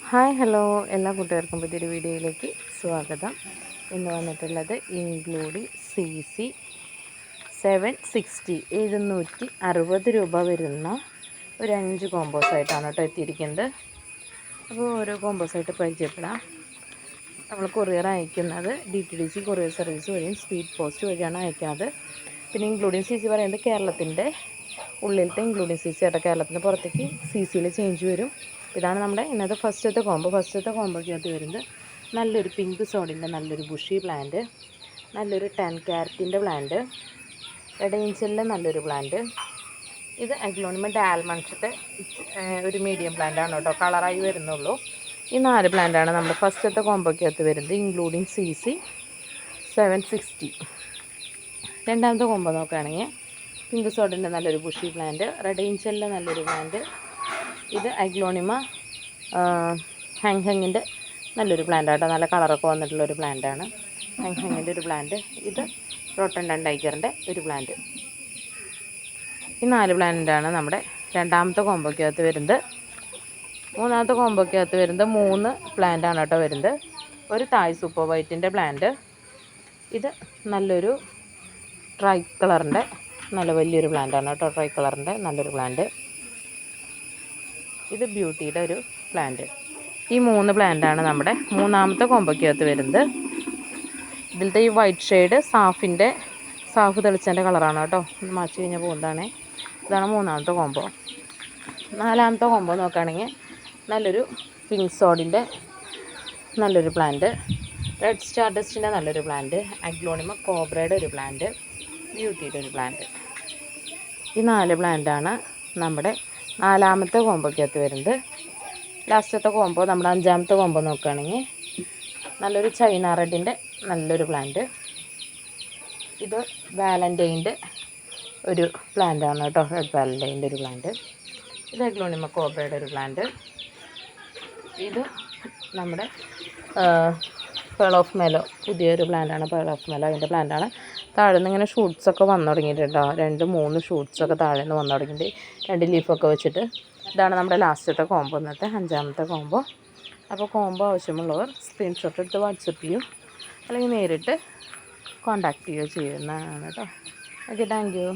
Hi hello എല്ലാ കൂട്ടുകാർക്കും പുതിയൊരു വീഡിയോയിലേക്ക് സ്വാഗതം. ഇന്ന് വന്നിട്ടുള്ളത് ഇൻക്ലൂഡിങ് CC 760 760 രൂപ വരുന്ന ഒരു 5 കോമ്പോസായിട്ടാണ് കേട്ടോ എത്തിയിരിക്കുന്നത്. അപ്പോൾ ഓരോ കോമ്പോസായിട്ട് പരിചയപ്പെടാം. നമ്മൾ കൊറിയർ അയക്കുന്നത് DTDC കൊറിയർ സർവീസ് വഴിയും സ്പീഡ് പോസ്റ്റ് വഴിയാണ് അയക്കുന്നത്. പിന്നെ ഇൻക്ലൂഡിങ് CC പറയുന്നത് കേരളത്തിൻ്റെ ഉള്ളിലത്തെ ഇൻക്ലൂഡിങ് CC ആയിട്ട് കേരളത്തിന് പുറത്തേക്ക് CCയിൽ ചേഞ്ച് വരും. ഇതാണ് നമ്മുടെ ഇന്നത്തെ ഫസ്റ്റത്തെ കോമ്പോയ്ക്കകത്ത് വരുന്നത് നല്ലൊരു പിങ്ക് സോഡിൻ്റെ നല്ലൊരു ബുഷി പ്ലാന്റ്, നല്ലൊരു 10 ക്യാരറ്റിൻ്റെ പ്ലാന്റ്, റെഡ് ഏഞ്ചലിൻ്റെ നല്ലൊരു പ്ലാന്റ്. ഇത് അഗ്ലോണിമ ഡാൽമൺസിൻ്റെ ഒരു മീഡിയം പ്ലാന്റാണ് കേട്ടോ, കളറായി വരുന്നുള്ളൂ. ഈ 4 പ്ലാന്റാണ് നമ്മുടെ ഫസ്റ്റത്തെ കോമ്പോയ്ക്കകത്ത് വരുന്നത് ഇൻക്ലൂഡിങ് CC 760. രണ്ടാമത്തെ കോമ്പോ നോക്കുകയാണെങ്കിൽ പിങ്ക് സോഡിൻ്റെ നല്ലൊരു ബുഷി പ്ലാന്റ്, റെഡ് ഏഞ്ചലിൻ്റെ നല്ലൊരു പ്ലാന്റ്, ഇത് അഗ്ലോണിമ ഹാങ്ഹാങ്ങിൻ്റെ നല്ലൊരു പ്ലാന്റ് ആട്ടോ, നല്ല കളറൊക്കെ വന്നിട്ടുള്ളൊരു പ്ലാന്റാണ് ഹാങ്ഹാങ്ങിൻ്റെ ഒരു പ്ലാന്റ്. ഇത് റോട്ടൻഡൻ ടൈഗറിൻ്റെ ഒരു പ്ലാന്റ്. ഈ 4 പ്ലാന്റാണ് നമ്മുടെ രണ്ടാമത്തെ കോമ്പോയ്ക്കകത്ത് വരുന്നത്. മൂന്നാമത്തെ കോമ്പോയ്ക്കകത്ത് വരുന്നത് 3 പ്ലാന്റാണ് കേട്ടോ വരുന്നത്. ഒരു തായ് സൂപ്പർ വൈറ്റിൻ്റെ പ്ലാന്റ്, ഇത് നല്ലൊരു ട്രൈ കളറിൻ്റെ നല്ല വലിയൊരു പ്ലാന്റാണ് കേട്ടോ, ട്രൈ കളറിൻ്റെ നല്ലൊരു പ്ലാന്റ്. ഇത് ബ്യൂട്ടിയുടെ ഒരു പ്ലാന്റ്. ഈ 3 പ്ലാന്റാണ് നമ്മുടെ മൂന്നാമത്തെ കോമ്പോയ്ക്കകത്ത് വരുന്നത്. ഇതിലത്തെ ഈ വൈറ്റ് ഷെയ്ഡ് സാഫ് തെളിച്ചതിൻ്റെ കളറാണ് കേട്ടോ, മാച്ച് കഴിഞ്ഞാൽ പോകുന്നതാണ്. ഇതാണ് മൂന്നാമത്തെ കോമ്പോ. നാലാമത്തെ കോമ്പോ നോക്കുകയാണെങ്കിൽ നല്ലൊരു പിങ്ക് സോഡിൻ്റെ നല്ലൊരു പ്ലാന്റ്, റെഡ് സ്റ്റാർഡസ്റ്റിൻ്റെ നല്ലൊരു പ്ലാന്റ്, അഗ്ലോണിമ കോബ്രയുടെ ഒരു പ്ലാന്റ്, ബ്യൂട്ടിയുടെ ഒരു പ്ലാന്റ്. ഈ 4 പ്ലാന്റാണ് നമ്മുടെ നാലാമത്തെ കോമ്പോയ്ക്കകത്ത് വരുന്നത്. ലാസ്റ്റത്തെ കോമ്പോ നമ്മുടെ അഞ്ചാമത്തെ കോമ്പോ നോക്കുകയാണെങ്കിൽ നല്ലൊരു ചൈന റെഡിൻ്റെ നല്ലൊരു പ്ലാന്റ്, ഇത് വാലൻറ്റൈൻ്റെ ഒരു പ്ലാന്റാണ് കേട്ടോ, റെഡ് വാലൻറ്റൈൻ്റെ ഒരു പ്ലാന്റ്, ഇത് അഗ്ലോണിമ കോബ്രയുടെ ഒരു പ്ലാന്റ്, ഇത് നമ്മുടെ പേൾ ഓഫ് മെലോ പുതിയൊരു പ്ലാന്റാണ്, പേൾ ഓഫ് മെലോ അതിൻ്റെ പ്ലാന്റാണ്. താഴെ നിന്ന് ഇങ്ങനെ ഷൂട്ട്സൊക്കെ വന്നു തുടങ്ങിയിട്ടുണ്ട് കേട്ടോ, 2-3 ഷൂട്ട്സൊക്കെ താഴെ നിന്ന് വന്നു തുടങ്ങിയിട്ടുണ്ട്, 2 ലീഫൊക്കെ വെച്ചിട്ട്. ഇതാണ് നമ്മുടെ ലാസ്റ്റത്തെ കോമ്പോ, ഇന്നത്തെ 5ാമത്തെ കോമ്പോ. അപ്പോൾ കോമ്പോ ആവശ്യമുള്ളവർ സ്ക്രീൻഷോട്ട് എടുത്ത് വാട്സപ്പ് ചെയ്യും, അല്ലെങ്കിൽ നേരിട്ട് കോൺടാക്റ്റ് ചെയ്യുകയോ ചെയ്യുന്നതാണ് കേട്ടോ. Okay, thank you.